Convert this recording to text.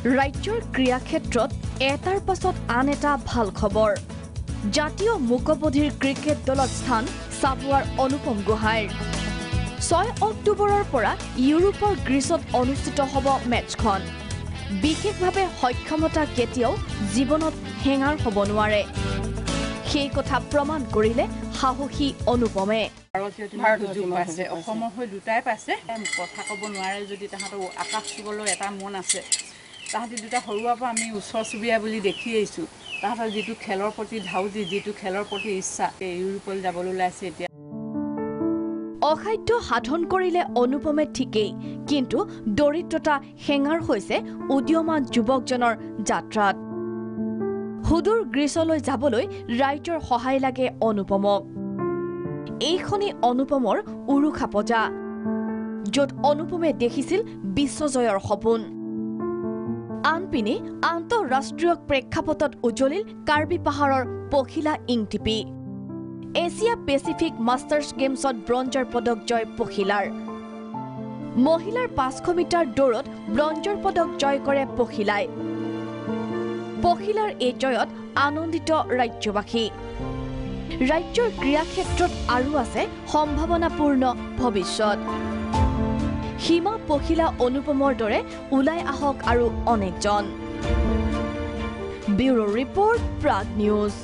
ৰাজ্যৰ ক্ৰীড়া ক্ষেত্ৰত এটাৰ পাছত আন এটা ভাল খবৰ জাতীয় মুকবধিৰ ক্ৰিকেট দলত স্থান চাবুৱাৰ অনুপম গোহাঁইৰ 6 অক্টোবৰৰ পৰা ইউৰোপৰ গ্ৰীচত অনুষ্ঠিত হ'ব মেচখন বিশেষভাৱে সক্ষমতা কেতিয়াও জীৱনত হেঙাৰ হ'ব নোৱাৰে সেই কথা প্ৰমাণ কৰিলে সাহসী অনুপমে ভাৰতীয় যোগ পাইছে অসমৰ হৈ দুটাই পাইছে কথা ক'ব নোৱাৰে যদি তাহাঁতৰ আকাশ চুবলৈ এটা মন আছে তাহাঁতি দুটা সৰুৱাৰ পৰা আমি ওচৰ চুবুৰীয়া বুলি দেখি আহিছোঁ তাহাঁতৰ যিটো খেলৰ প্ৰতি ধাউতি যিটো খেলৰ প্ৰতি ইচ্ছা ইউৰোপলৈ যাবলৈ ওলাইছে এতিয়া অসাধ্য সাধন কৰিলে অনুপমে ঠিকেই কিন্তু দৰিদ্ৰতা হেঙাৰ হৈছে উদীয়মান যুৱকজনৰ যাত্ৰাত হুদুৰ গ্ৰীচলৈ যাবলৈ ৰাইজৰ সহায় লাগে অনুপমক এইখনি অনুপমৰ উৰুখা পজা য'ত অনুপমে দেখিছিল বিশ্বজয়ৰ সপোন আনপিনে আন্তঃৰাষ্ট্ৰীয় প্ৰেক্ষাপটত উজ্বলিল কাৰ্বি পাহাৰৰ পখিলা ইংটিপি এছিয়া পেচিফিক মাষ্টাৰ্ছ গেমছত ব্ৰঞ্জৰ পদক জয় পখিলাৰ মহিলাৰ 500 মিটাৰ দৌৰত ব্ৰঞ্জৰ পদক জয় কৰে পখিলাই পখিলাৰ এই জয়ত আনন্দিত ৰাজ্যবাসী ৰাজ্যৰ ক্ৰীড়া ক্ষেত্ৰত আৰু আছে সম্ভাৱনাপূৰ্ণ ভৱিষ্যত সীমা পখিলা অনুপমৰ দৰে ওলাই আহক আৰু অনেকজন ব্যুৰো ৰিপৰ্ট প্ৰাগ নিউজ